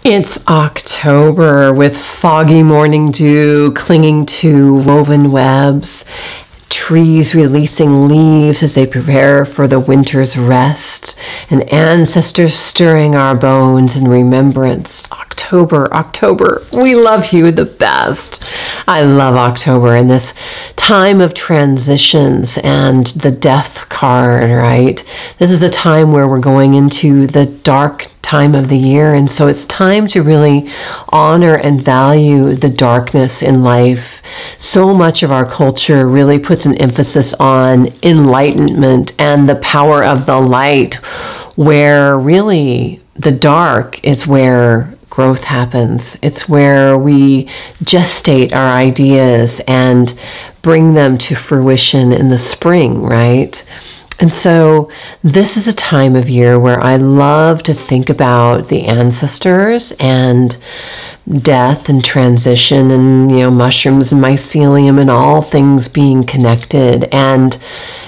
It's October with foggy morning dew clinging to woven webs, trees releasing leaves as they prepare for the winter's rest, and ancestors stirring our bones in remembrance. October, October, we love you the best. I love October and this time of transitions and the death card, right? This is a time where we're going into the dark time of the year, and so it's time to really honor and value the darkness in life. So much of our culture really puts an emphasis on enlightenment and the power of the light, where really the dark is where growth happens. It's where we gestate our ideas and bring them to fruition in the spring, right? And so this is a time of year where I love to think about the ancestors and death and transition and, mushrooms and mycelium and all things being connected, and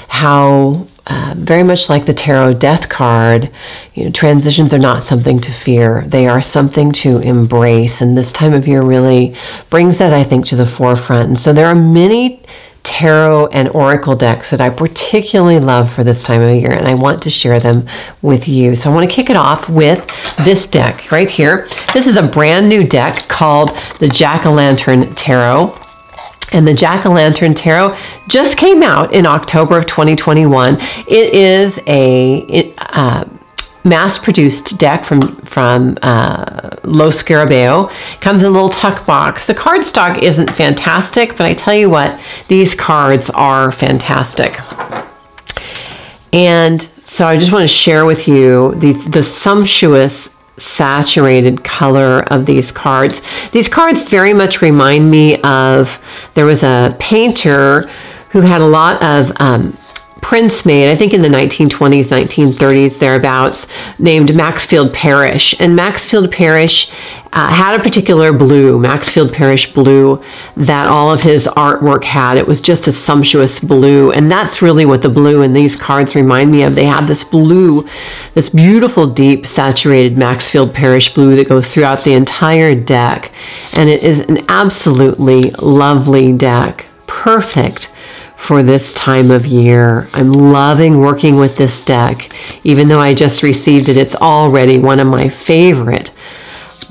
how very much like the tarot death card, transitions are not something to fear. They are something to embrace. And this time of year really brings that, I think, to the forefront. And so there are many tarot and oracle decks that I particularly love for this time of year, and I want to share them with you. So I want to kick it off with this deck right here. This is a brand new deck called the Jackolantern Tarot. And the Jackolantern Tarot just came out in October of 2021. It is a mass-produced deck from Lo Scarabeo. Comes in a little tuck box. The cardstock isn't fantastic, but I tell you what, these cards are fantastic. And so I just want to share with you the sumptuous saturated color of these cards. These cards very much remind me of, there was a painter who had a lot of prints made, I think in the 1920s, 1930s, thereabouts, named Maxfield Parrish. And Maxfield Parrish had a particular blue, Maxfield Parrish blue, that all of his artwork had. It was just a sumptuous blue. And that's really what the blue in these cards remind me of. They have this blue, this beautiful, deep, saturated Maxfield Parrish blue that goes throughout the entire deck. And it is an absolutely lovely deck. Perfect for this time of year. I'm loving working with this deck. Even though I just received it, it's already one of my favorite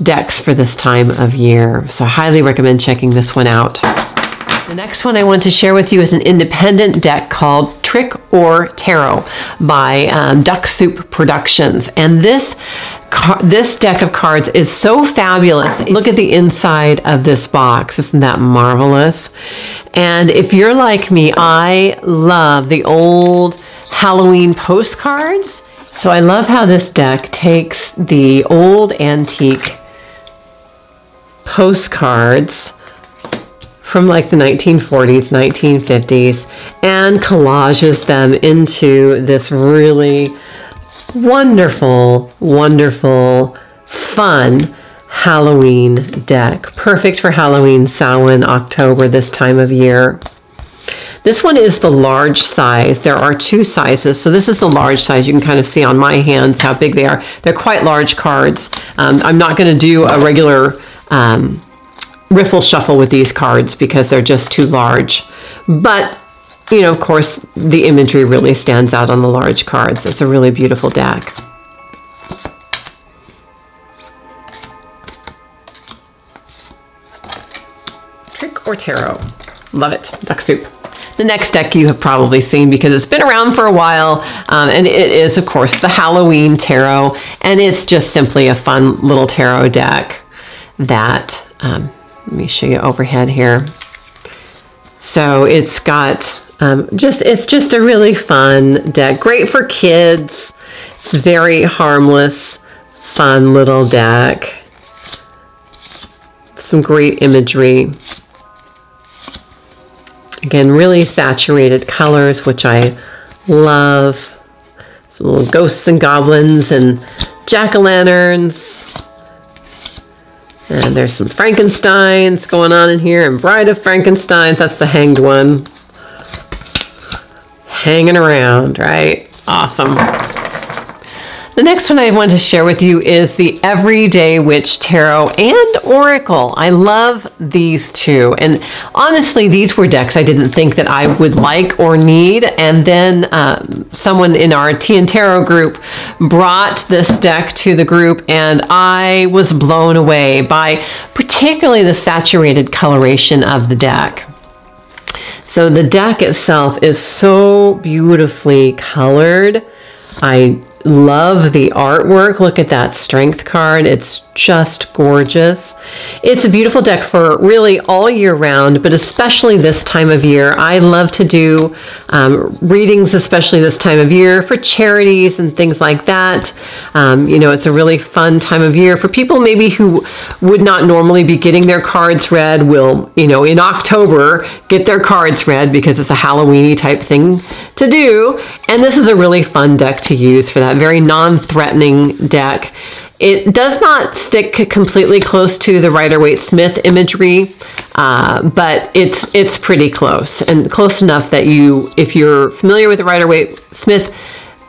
decks for this time of year. So I highly recommend checking this one out. The next one I want to share with you is an independent deck called Trick or Tarot by Duck Soup Productions. And this deck of cards is so fabulous. Look at the inside of this box. Isn't that marvelous? And if you're like me, I love the old Halloween postcards. So I love how this deck takes the old antique postcards from like the 1940s, 1950s, and collages them into this really wonderful, wonderful, fun Halloween deck. Perfect for Halloween, Samhain, October, this time of year. This one is the large size. There are two sizes. So this is the large size. You can kind of see on my hands how big they are. They're quite large cards. I'm not going to do a regular riffle shuffle with these cards because they're just too large. But, of course, the imagery really stands out on the large cards. It's a really beautiful deck. Trick or Tarot. Love it. Duck Soup. The next deck you have probably seen because it's been around for a while, and it is, of course, the Halloween Tarot, and it's just simply a fun little tarot deck that, let me show you overhead here. So it's got, it's just a really fun deck. Great for kids. It's very harmless, fun little deck. Some great imagery. Again, really saturated colors, which I love. Some little ghosts and goblins and jack-o'-lanterns. And there's some Frankensteins going on in here, and Bride of Frankensteins. That's the hanged one. Hanging around, right? Awesome. The next one I want to share with you is the Everyday Witch Tarot and Oracle. I love these two. And honestly, these were decks I didn't think that I would like or need. And then someone in our Tea and Tarot group brought this deck to the group, and I was blown away by particularly the saturated coloration of the deck. So the deck itself is so beautifully colored. I love the artwork. Look at that strength card. It's just gorgeous. It's a beautiful deck for really all year round, but especially this time of year. I love to do readings, especially this time of year, for charities and things like that. You know, it's a really fun time of year for people maybe who would not normally be getting their cards read, will, you know, in October get their cards read because it's a Halloween-y type thing to do. And this is a really fun deck to use for that. Very non-threatening deck. It does not stick completely close to the Rider-Waite-Smith imagery, but it's pretty close, and close enough that you, if you're familiar with the Rider-Waite-Smith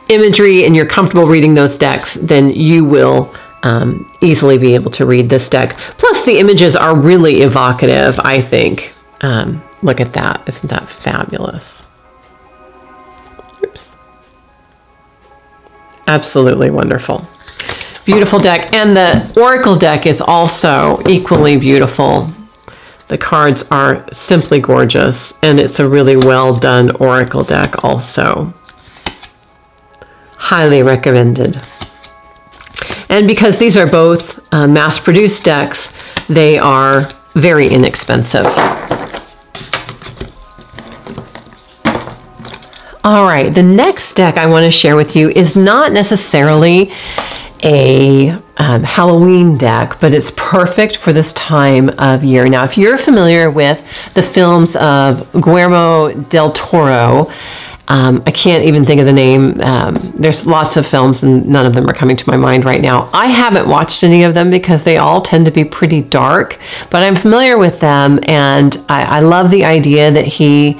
imagery and you're comfortable reading those decks, then you will easily be able to read this deck. Plus, the images are really evocative, I think. Look at that. Isn't that fabulous? Oops. Absolutely wonderful. Beautiful deck. And the Oracle deck is also equally beautiful. The cards are simply gorgeous, and it's a really well done Oracle deck also. Highly recommended. And because these are both mass-produced decks, they are very inexpensive. All right, the next deck I want to share with you is not necessarily a Halloween deck, but it's perfect for this time of year. Now, if you're familiar with the films of Guillermo del Toro, I can't even think of the name. There's lots of films and none of them are coming to my mind right now. I haven't watched any of them because they all tend to be pretty dark, but I'm familiar with them, and I love the idea that he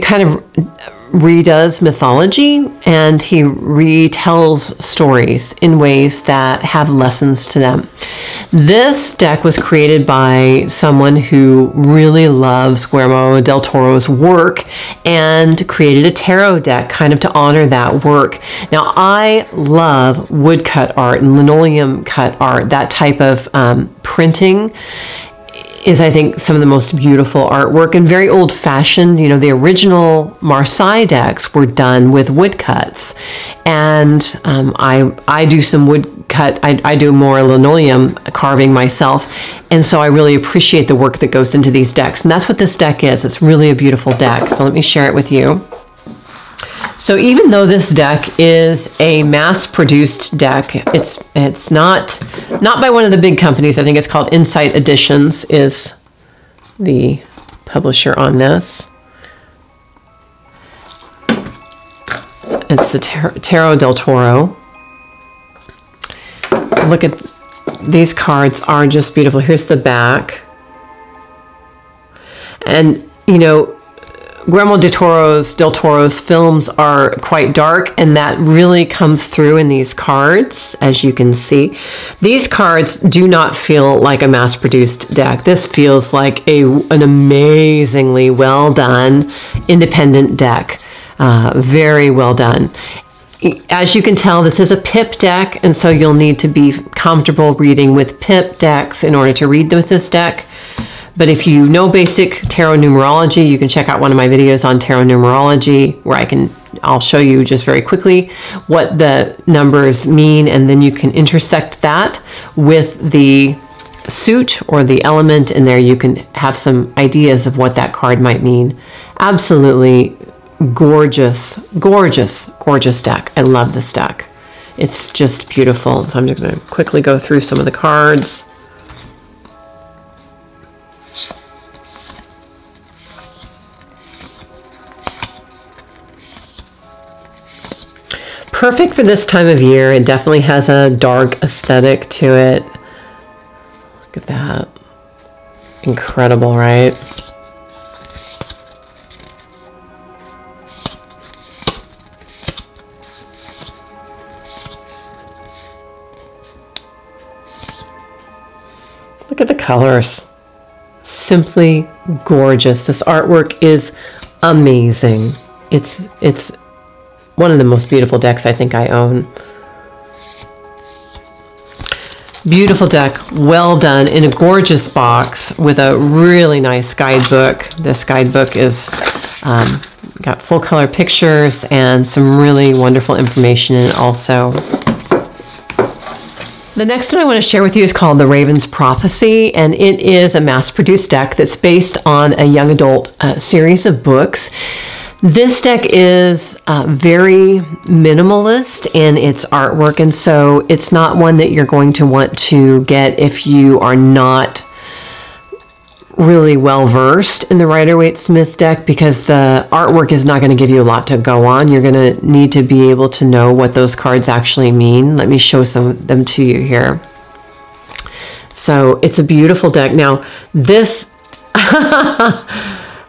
kind of redoes mythology, and he retells stories in ways that have lessons to them. This deck was created by someone who really loves Guillermo del Toro's work and created a tarot deck kind of to honor that work. Now, I love woodcut art and linoleum cut art. That type of printing is, I think, some of the most beautiful artwork, and very old-fashioned. You know, the original Marseille decks were done with woodcuts, and I do some woodcut. I do more linoleum carving myself, and so I really appreciate the work that goes into these decks, and that's what this deck is. It's really a beautiful deck. So let me share it with you. So even though this deck is a mass-produced deck, it's not by one of the big companies. I think it's called Insight Editions is the publisher on this. It's the Tarot del Toro. Look at these cards, are just beautiful. Here's the back. And, you know, Guillermo del Toro's films are quite dark, and that really comes through in these cards, as you can see. These cards do not feel like a mass-produced deck. This feels like an amazingly well-done independent deck. Very well done. As you can tell, this is a pip deck, and so you'll need to be comfortable reading with pip decks in order to read with this deck. But if you know basic tarot numerology, you can check out one of my videos on tarot numerology where I'll show you just very quickly what the numbers mean, and then you can intersect that with the suit or the element in there. You can have some ideas of what that card might mean. Absolutely gorgeous, gorgeous, gorgeous deck. I love this deck. It's just beautiful. So I'm just going to quickly go through some of the cards. Perfect for this time of year. It definitely has a dark aesthetic to it. Look at that. Incredible, right? Look at the colors. Simply gorgeous. This artwork is amazing. It's one of the most beautiful decks I think I own. Beautiful deck, well done, in a gorgeous box with a really nice guidebook. This guidebook is got full color pictures and some really wonderful information in it also. The next one I want to share with you is called The Raven's Prophecy, and it is a mass-produced deck that's based on a young adult series of books. This deck is very minimalist in its artwork, and so it's not one that you're going to want to get if you are not really well versed in the Rider-Waite-Smith deck, because the artwork is not going to give you a lot to go on. You're going to need to be able to know what those cards actually mean. Let me show some of them to you here. So it's a beautiful deck. Now this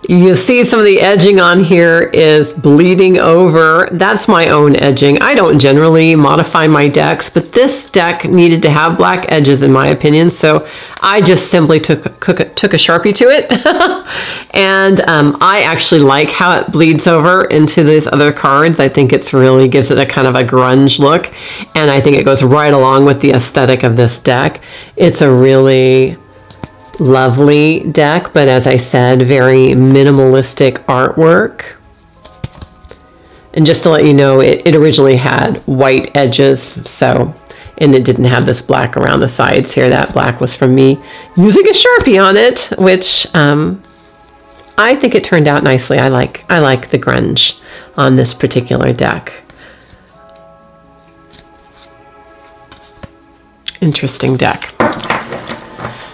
you see some of the edging on here is bleeding over. That's my own edging. I don't generally modify my decks, but this deck needed to have black edges in my opinion, so I just simply took a Sharpie to it. And I actually like how it bleeds over into these other cards. I think it's really gives it a kind of a grunge look, and I think it goes right along with the aesthetic of this deck. It's a really lovely deck, but as I said, very minimalistic artwork. And just to let you know, it originally had white edges, so, and it didn't have this black around the sides here. That black was from me using a Sharpie on it, which I think it turned out nicely. I like the grunge on this particular deck. Interesting deck.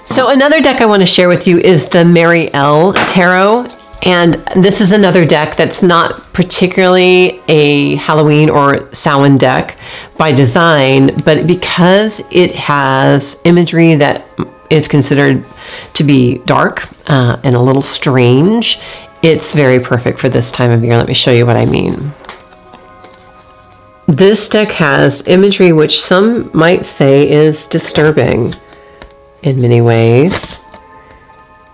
So another deck I want to share with you is the Marianne Tarot, and this is another deck that's not particularly a Halloween or Samhain deck by design, but because it has imagery that is considered to be dark and a little strange, it's very perfect for this time of year. Let me show you what I mean. This deck has imagery which some might say is disturbing in many ways,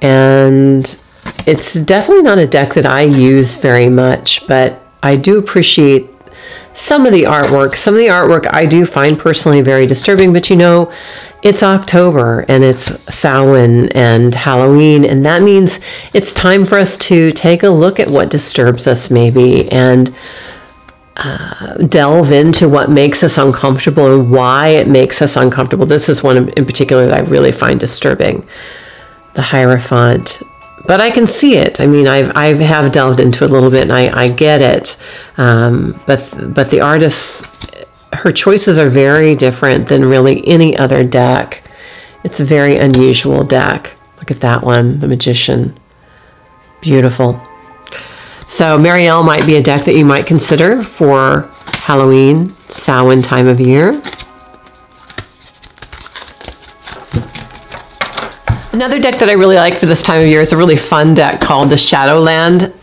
and it's definitely not a deck that I use very much, but I do appreciate some of the artwork. Some of the artwork I do find personally very disturbing, but you know, it's October and it's Samhain and Halloween, and that means it's time for us to take a look at what disturbs us maybe, and delve into what makes us uncomfortable and why it makes us uncomfortable. This is one in particular that I really find disturbing, the Hierophant. But I can see it. I mean, I have delved into it a little bit, and I get it. But the artist, her choices are very different than really any other deck. It's a very unusual deck. Look at that one, the Magician. Beautiful. So Marianne might be a deck that you might consider for Halloween, Samhain time of year. Another deck that I really like for this time of year is a really fun deck called the Shadowlands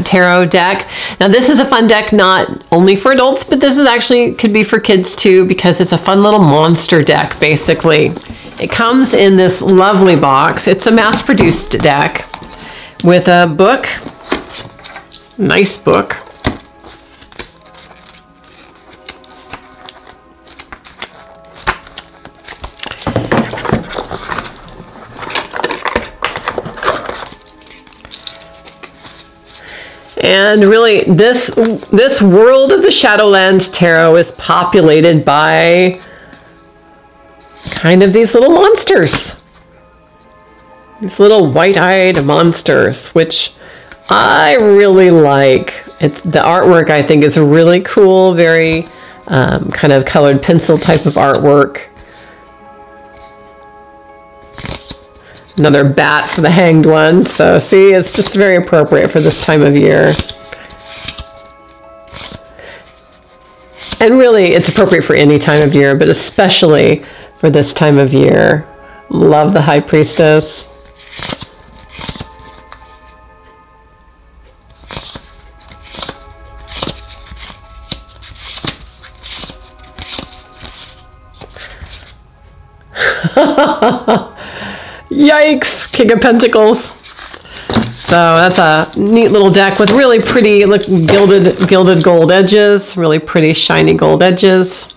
Tarot deck. Now this is a fun deck not only for adults, but this is actually could be for kids too, because it's a fun little monster deck basically. It comes in this lovely box. It's a mass-produced deck with a book. Nice book. And really, this world of the Shadowlands Tarot is populated by kind of these little monsters. These little white-eyed monsters, which I really like. The artwork I think is really cool, very kind of colored pencil type of artwork. Another bat for the hanged one. So see, it's just very appropriate for this time of year. And really, it's appropriate for any time of year, but especially for this time of year. Love the High Priestess. Yikes! King of Pentacles. So that's a neat little deck with really pretty, look, gilded gold edges, really pretty shiny gold edges.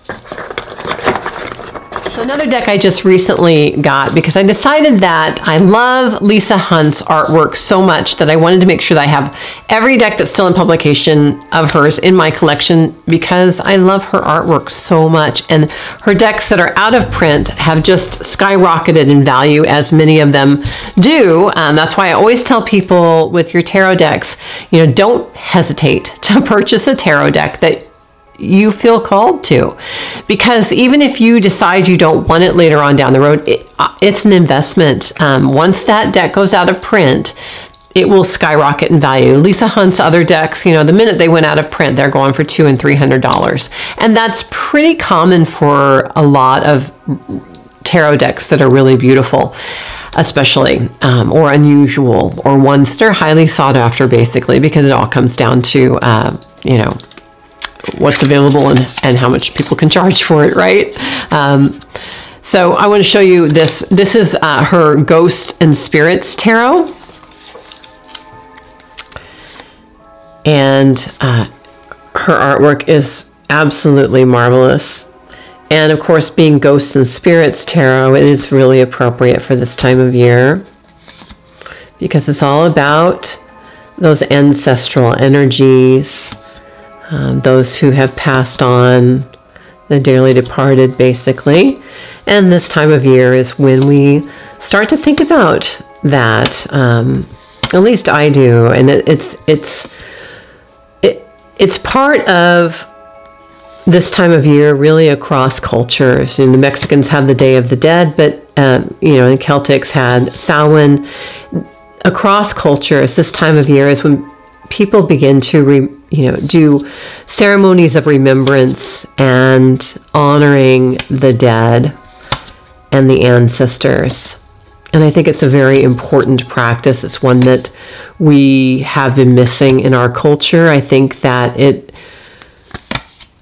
So another deck I just recently got because I decided that I love Lisa Hunt's artwork so much that I wanted to make sure that I have every deck that's still in publication of hers in my collection because I love her artwork so much. And her decks that are out of print have just skyrocketed in value, as many of them do. That's why I always tell people with your tarot decks, you know, don't hesitate to purchase a tarot deck that you feel called to, because even if you decide you don't want it later on down the road, it's an investment. Once that deck goes out of print, it will skyrocket in value. Lisa Hunt's other decks, you know, the minute they went out of print, they're going for $200 and $300, and that's pretty common for a lot of tarot decks that are really beautiful, especially or unusual, or ones that are highly sought after, basically, because it all comes down to you know, what's available and how much people can charge for it, right? So I want to show you this. This is her Ghost and Spirits Tarot. And her artwork is absolutely marvelous. And of course, being Ghosts and Spirits Tarot, it is really appropriate for this time of year because it's all about those ancestral energies, those who have passed on, the dearly departed, basically. And this time of year is when we start to think about that. At least I do, and it's part of this time of year, really across cultures. And the Mexicans have the Day of the Dead, but you know, the Celtics had Samhain. Across cultures, this time of year is when people begin to do ceremonies of remembrance and honoring the dead and the ancestors. And I think it's a very important practice. It's one that we have been missing in our culture. I think that it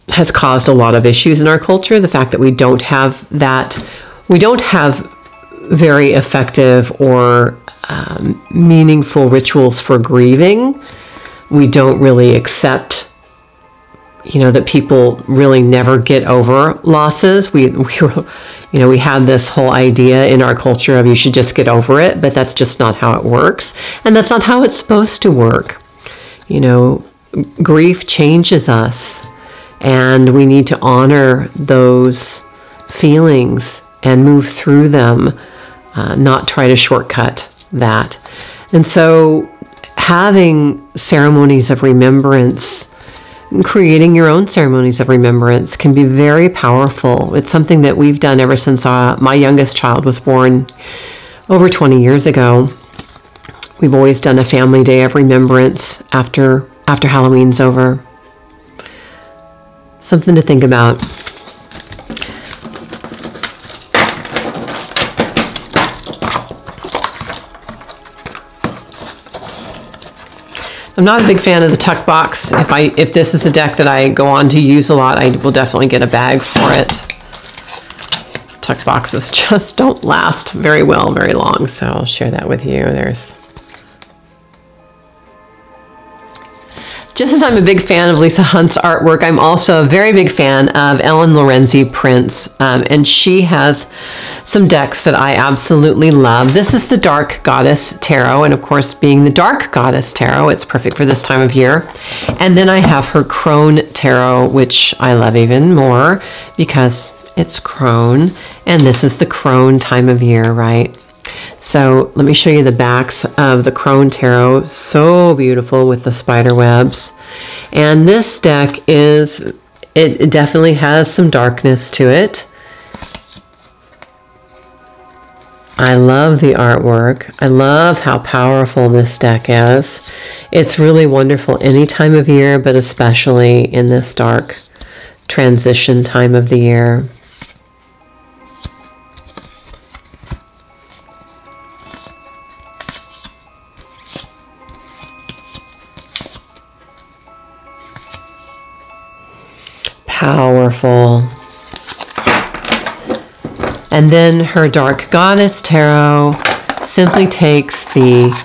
has caused a lot of issues in our culture. The fact that we don't have very effective or meaningful rituals for grieving. We don't really accept, you know, that people really never get over losses. We have this whole idea in our culture of you should just get over it, but that's just not how it works. And that's not how it's supposed to work. You know, grief changes us, and we need to honor those feelings and move through them, not try to shortcut that. And so having ceremonies of remembrance, creating your own ceremonies of remembrance can be very powerful. It's something that we've done ever since my youngest child was born over 20 years ago. We've always done a family day of remembrance after Halloween's over. Something to think about. I'm not a big fan of the tuck box. If this is a deck that I go on to use a lot, I will definitely get a bag for it. Tuck boxes just don't last very well, very long, so I'll share that with you. Just as I'm a big fan of Lisa Hunt's artwork, I'm also a very big fan of Ellen Lorenzi prints, and she has some decks that I absolutely love. This is the Dark Goddess Tarot, and of course, being the Dark Goddess Tarot, it's perfect for this time of year. And then I have her Crone Tarot, which I love even more because it's Crone, and this is the Crone time of year, right? So let me show you the backs of the Crone Tarot. So beautiful with the spider webs. And this deck it definitely has some darkness to it. I love the artwork. I love how powerful this deck is. It's really wonderful any time of year, but especially in this dark transition time of the year. Powerful. And then her Dark Goddess Tarot, simply takes the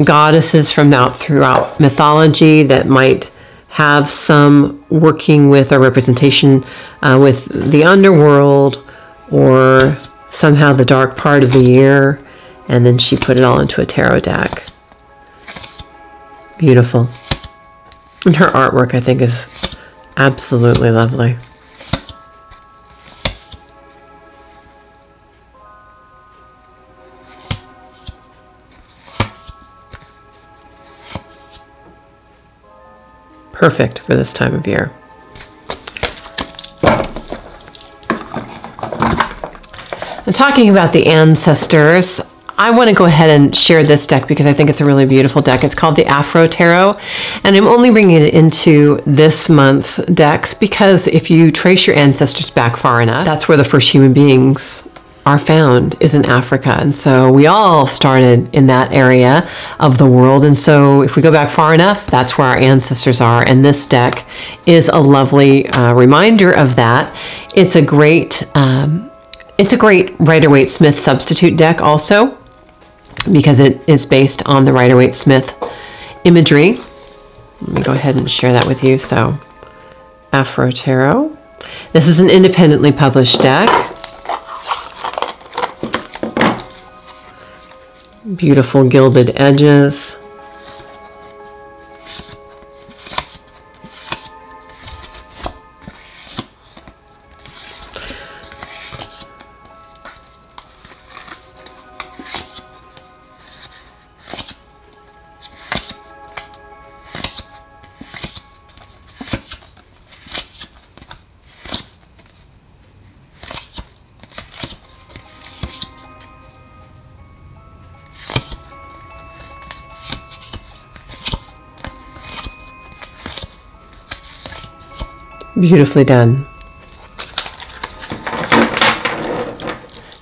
goddesses from throughout mythology that might have some working with or representation with the underworld or somehow the dark part of the year, and then she put it all into a tarot deck. Beautiful. And her artwork, I think, is absolutely lovely. Perfect for this time of year. And talking about the ancestors, I want to go ahead and share this deck because I think it's a really beautiful deck. It's called the Afro Tarot, and I'm only bringing it into this month's decks because if you trace your ancestors back far enough, that's where the first human beings are found, is in Africa. And so we all started in that area of the world. And so if we go back far enough, that's where our ancestors are. And this deck is a lovely reminder of that. It's a great Rider-Waite-Smith substitute deck also, because it is based on the Rider-Waite-Smith imagery. Let me go ahead and share that with you. So, Afro Tarot. This is an independently published deck. Beautiful gilded edges. Beautifully done.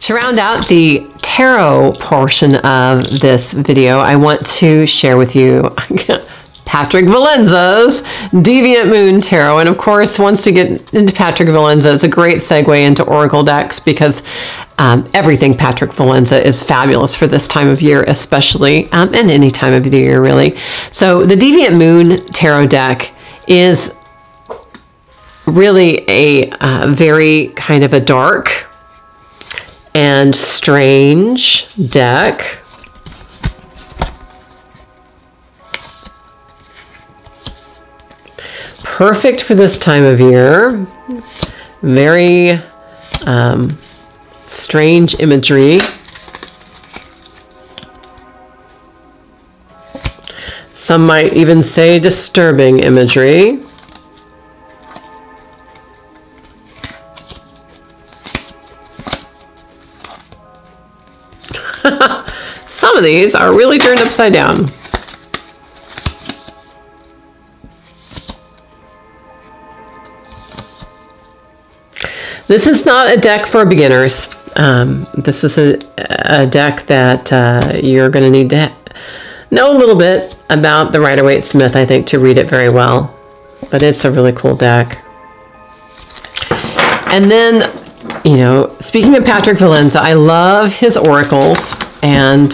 To round out the tarot portion of this video, I want to share with you Patrick Valenza's Deviant Moon Tarot. And of course, once we get into Patrick Valenza, it's a great segue into Oracle decks because everything Patrick Valenza is fabulous for this time of year, especially, and any time of the year, really. So the Deviant Moon Tarot deck is really a very kind of a dark and strange deck. Perfect for this time of year. Very strange imagery. Some might even say disturbing imagery. Some of these are really turned upside down. This is not a deck for beginners. This is a deck that you're going to need to know a little bit about the Rider-Waite-Smith, I think, to read it very well. But it's a really cool deck. And then, you know, speaking of Patrick Valenza, I love his oracles. And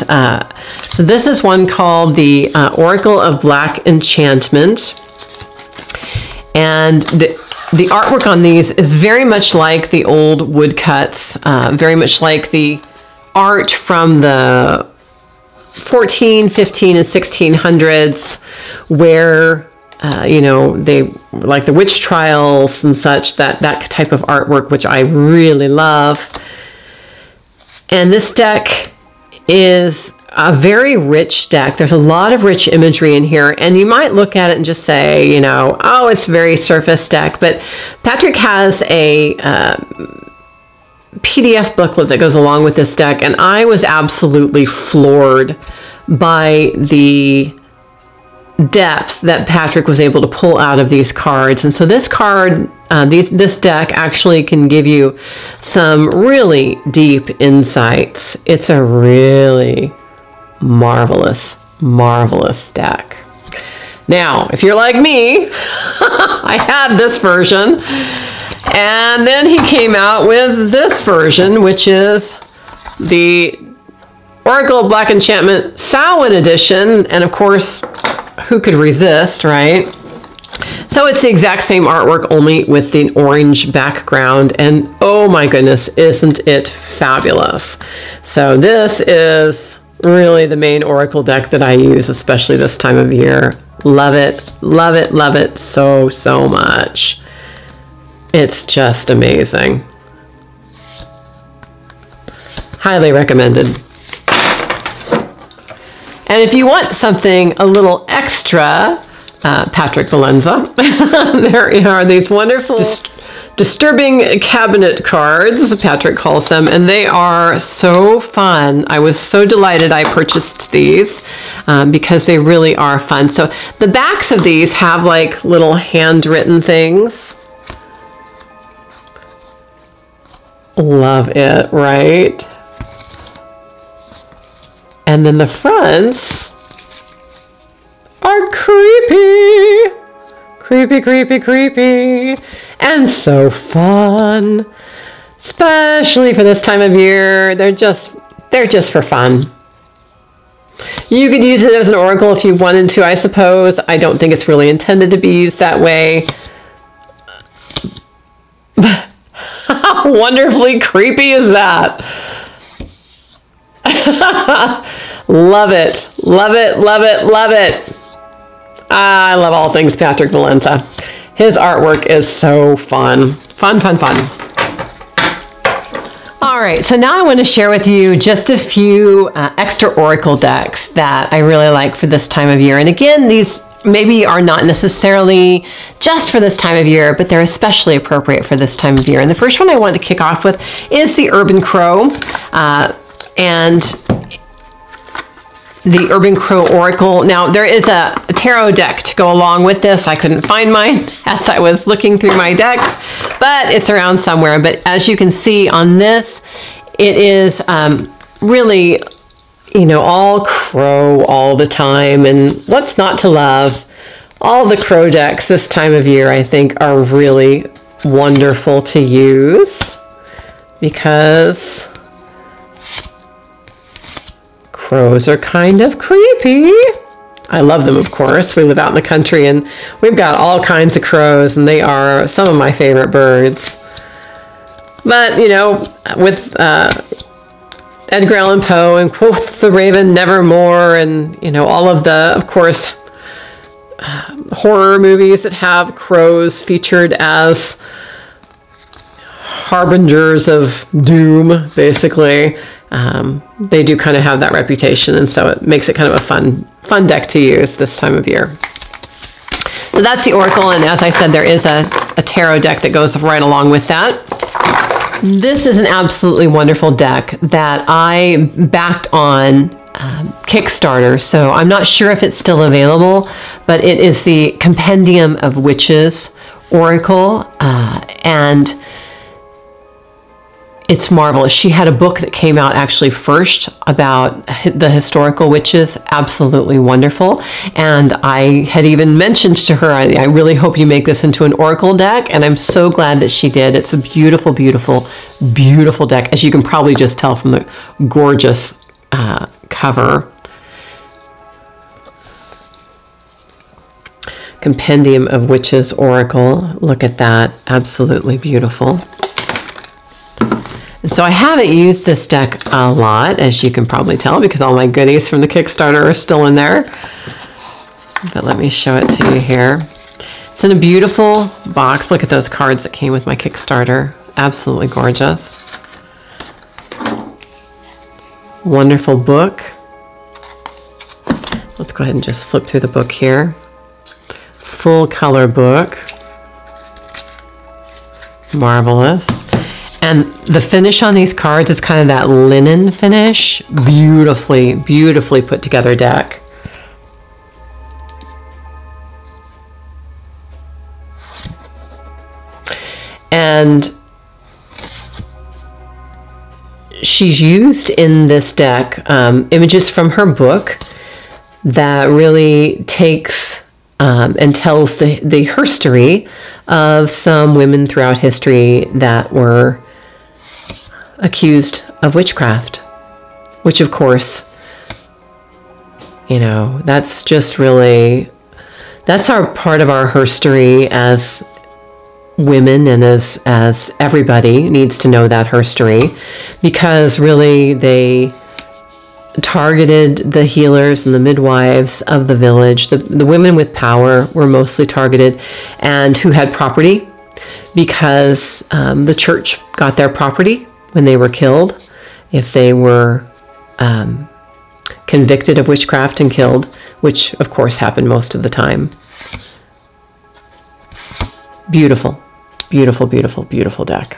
so this is one called the Oracle of Black Enchantment. And the artwork on these is very much like the old woodcuts, very much like the art from the 14, 15, and 1600s, where, you know, they like the witch trials and such, that type of artwork, which I really love. And this deck is a very rich deck. There's a lot of rich imagery in here, and you might look at it and just say, you know, oh, it's very surface deck. But Patrick has a PDF booklet that goes along with this deck, and I was absolutely floored by the depth that Patrick was able to pull out of these cards. And so this card, this deck actually can give you some really deep insights. It's a really marvelous, marvelous deck. Now, if you're like me, I had this version, and then he came out with this version, which is the Oracle of Black Enchantment Samhain edition, and of course, who could resist, right? So it's the exact same artwork, only with the orange background, and oh my goodness, isn't it fabulous? So this is really the main Oracle deck that I use, especially this time of year. Love it, love it, love it so, so much. It's just amazing. Highly recommended. And if you want something a little extra, Patrick Valenza, there are these wonderful disturbing cabinet cards, Patrick calls them, and they are so fun. I was so delighted I purchased these because they really are fun. So the backs of these have like little handwritten things. Love it, right? And then the fronts are creepy. Creepy, creepy, creepy. And so fun. Especially for this time of year. They're just for fun. You could use it as an oracle if you wanted to, I suppose. I don't think it's really intended to be used that way. How wonderfully creepy is that? Love it, love it, love it, love it. I love all things Patrick Valenza. His artwork is so fun. Fun, fun, fun. All right, so now I want to share with you just a few extra oracle decks that I really like for this time of year. And again, these maybe are not necessarily just for this time of year, but they're especially appropriate for this time of year. And the first one I wanted to kick off with is the Urban Crow. And the Urban Crow Oracle. Now, there is a tarot deck to go along with this. I couldn't find mine as I was looking through my decks, but it's around somewhere. But as you can see on this, it is really, you know, all crow all the time. And what's not to love? All the crow decks this time of year, I think, are really wonderful to use because crows are kind of creepy. I love them, of course. We live out in the country and we've got all kinds of crows, and they are some of my favorite birds. But, you know, with Edgar Allan Poe and Quoth the Raven Nevermore, and, you know, all of the, of course, horror movies that have crows featured as harbingers of doom, basically. They do kind of have that reputation, and so it makes it kind of a fun deck to use this time of year. So that's the Oracle, and as I said, there is a tarot deck that goes right along with that. This is an absolutely wonderful deck that I backed on Kickstarter, so I'm not sure if it's still available, but it is the Compendium of Witches Oracle, and it's marvelous. She had a book that came out actually first about the historical witches. Absolutely wonderful. And I had even mentioned to her, I really hope you make this into an oracle deck. And I'm so glad that she did. It's a beautiful, beautiful, beautiful deck, as you can probably just tell from the gorgeous cover. Compendium of Witches Oracle. Look at that. Absolutely beautiful. And so I haven't used this deck a lot, as you can probably tell, because all my goodies from the Kickstarter are still in there. But let me show it to you here. It's in a beautiful box. Look at those cards that came with my Kickstarter. Absolutely gorgeous. Wonderful book. Let's go ahead and just flip through the book here. Full color book. Marvelous. And the finish on these cards is kind of that linen finish. Beautifully, beautifully put together deck. And she's used in this deck images from her book that really takes and tells the herstory of some women throughout history that were accused of witchcraft which of course, you know, that's just really, that's our part of our history as women, and as everybody needs to know that history, because really they targeted the healers and the midwives of the village. The women with power were mostly targeted, and who had property, because the church got their property when they were killed, if they were convicted of witchcraft and killed, which of course happened most of the time. Beautiful, beautiful, beautiful, beautiful deck.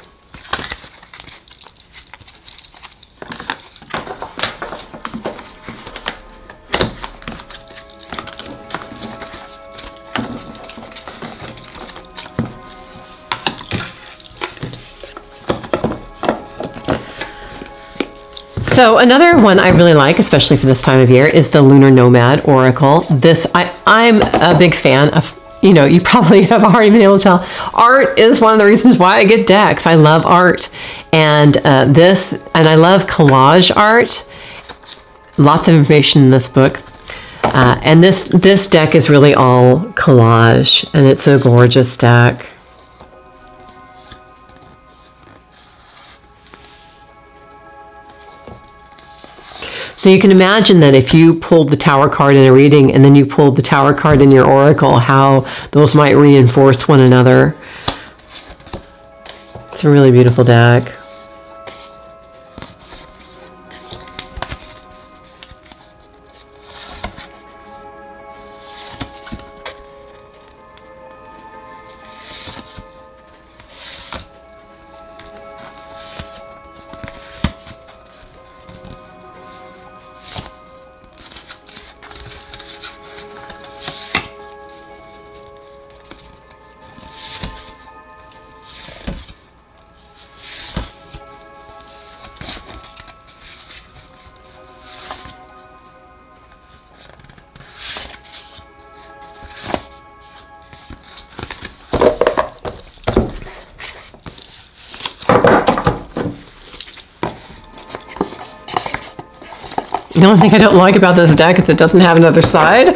So another one I really like, especially for this time of year, is the Lunar Nomad Oracle. This, I'm a big fan of, you know, you probably have already been able to tell, art is one of the reasons why I get decks. I love art. And and I love collage art. Lots of information in this book. And this deck is really all collage, and it's a gorgeous deck. So you can imagine that if you pulled the Tower card in a reading and then you pulled the Tower card in your Oracle, how those might reinforce one another. It's a really beautiful deck. The only thing I don't like about this deck is it doesn't have another side.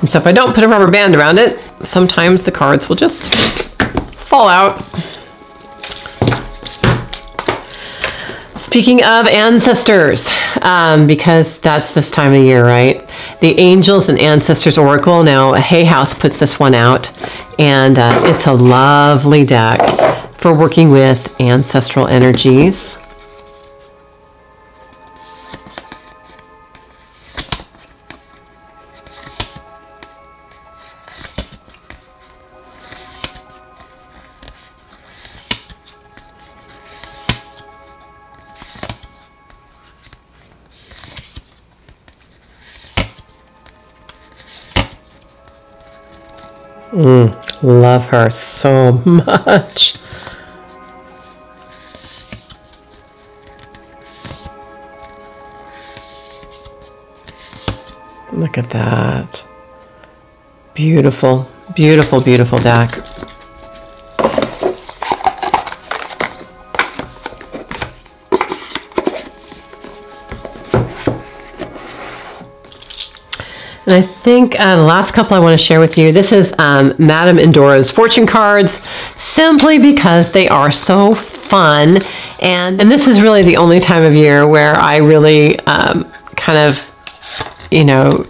And so if I don't put a rubber band around it, sometimes the cards will just fall out. Speaking of ancestors, because that's this time of year, right? The Angels and Ancestors Oracle. Now, Hay House puts this one out, and it's a lovely deck for working with ancestral energies. Love her so much. Look at that. Beautiful, beautiful, beautiful deck. And I think the last couple I want to share with you, this is Madame Endora's fortune cards, simply because they are so fun. And this is really the only time of year where I really kind of, you know,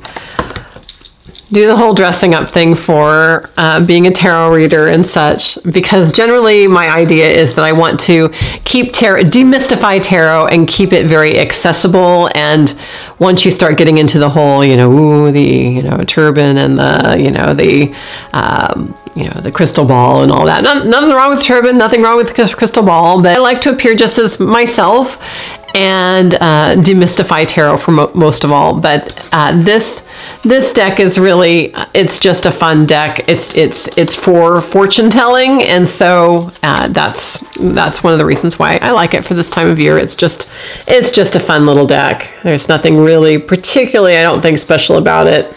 do the whole dressing up thing for being a tarot reader and such, because generally my idea is that I want to keep tarot, demystify tarot and keep it very accessible. And once you start getting into the whole, you know, ooh, the, you know, turban and the, you know, the crystal ball and all that. Nothing wrong with turban, nothing wrong with crystal ball, but I like to appear just as myself and demystify tarot for most of all. But this deck is really, it's just a fun deck. It's for fortune telling, and so that's one of the reasons why I like it for this time of year. It's just a fun little deck. There's nothing really particularly, I don't think, special about it,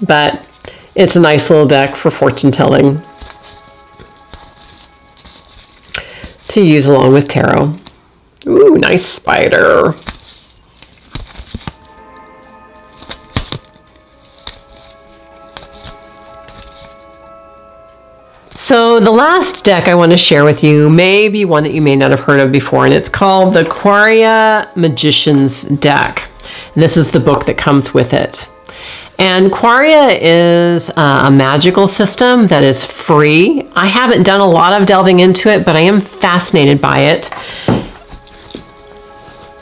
but it's a nice little deck for fortune telling to use along with tarot. Ooh, nice spider. So the last deck I want to share with you may be one that you may not have heard of before, and it's called the Aquaria Magicians deck. And this is the book that comes with it. And Aquaria is a magical system that is free. I haven't done a lot of delving into it, but I am fascinated by it.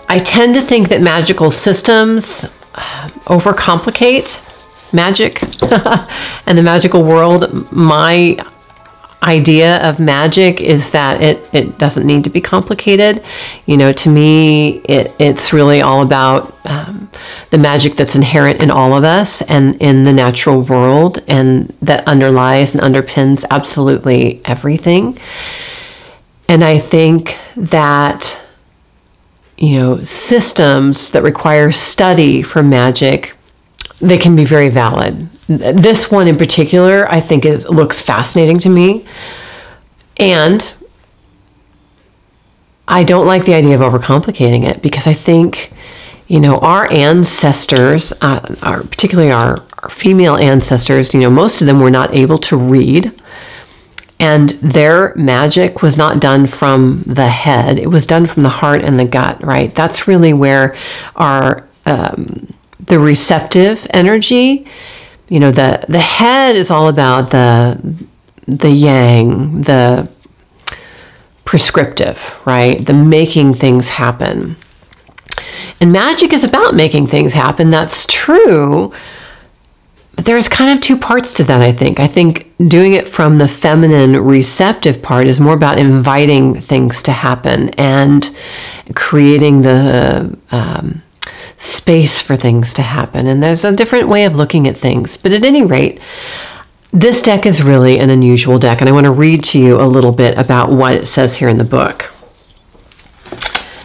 I tend to think that magical systems overcomplicate magic and the magical world. My idea of magic is that it doesn't need to be complicated. You know, to me, it's really all about the magic that's inherent in all of us and in the natural world, and that underlies and underpins absolutely everything. And I think that, you know, systems that require study for magic, they can be very valid. This one in particular, I think looks fascinating to me. And I don't like the idea of overcomplicating it, because I think, you know, our ancestors, particularly our female ancestors, you know, most of them were not able to read. And their magic was not done from the head. It was done from the heart and the gut, right? That's really where our the receptive energy, you know, the head is all about the yang, the prescriptive, right? The making things happen. And magic is about making things happen. That's true. But there's kind of two parts to that, I think. I think doing it from the feminine receptive part is more about inviting things to happen and creating the space for things to happen. And there's a different way of looking at things. But at any rate, this deck is really an unusual deck. And I want to read to you a little bit about what it says here in the book.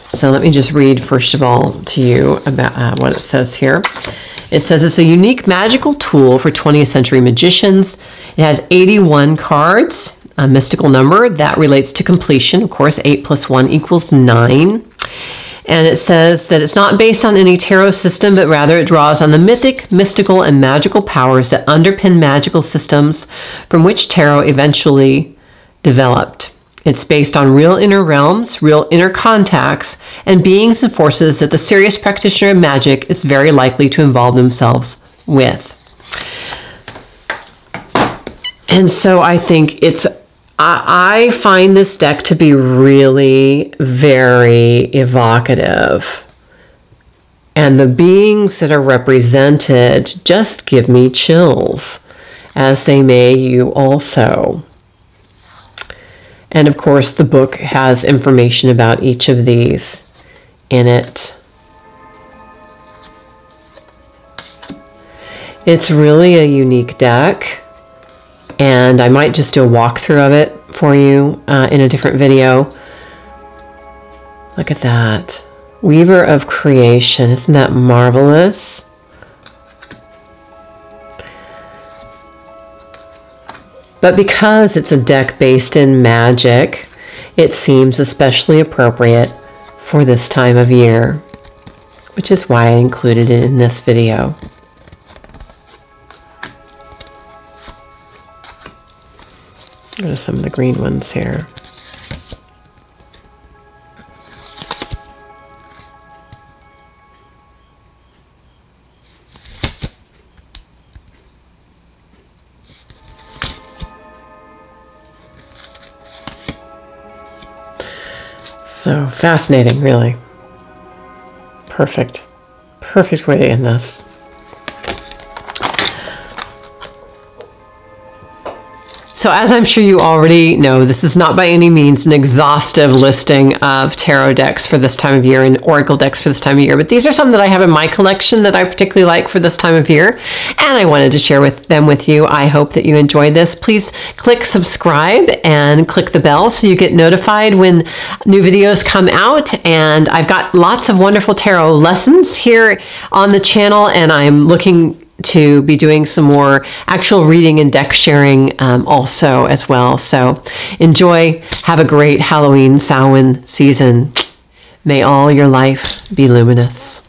So let me just read, first of all, to you about what it says here. It says it's a unique magical tool for 20th century magicians. It has 81 cards, a mystical number that relates to completion. Of course, 8 + 1 = 9. And it says that it's not based on any tarot system, but rather it draws on the mythic, mystical, and magical powers that underpin magical systems from which tarot eventually developed. It's based on real inner realms, real inner contacts, and beings and forces that the serious practitioner of magic is very likely to involve themselves with. And so I think I find this deck to be really very evocative. And the beings that are represented just give me chills, as they may you also. And of course, the book has information about each of these in it. It's really a unique deck, and I might just do a walkthrough of it for you in a different video. Look at that. Weaver of Creation. Isn't that marvelous? But because it's a deck based in magic, it seems especially appropriate for this time of year, which is why I included it in this video. There's some of the green ones here. So fascinating, really. Perfect. Perfect way to end this. So as I'm sure you already know, this is not by any means an exhaustive listing of tarot decks for this time of year and oracle decks for this time of year, but these are some that I have in my collection that I particularly like for this time of year, and I wanted to share them with you. I hope that you enjoyed this. Please click subscribe and click the bell so you get notified when new videos come out. And I've got lots of wonderful tarot lessons here on the channel, and I'm looking to be doing some more actual reading and deck sharing also as well. So enjoy. Have a great Halloween Samhain season. May all your life be luminous.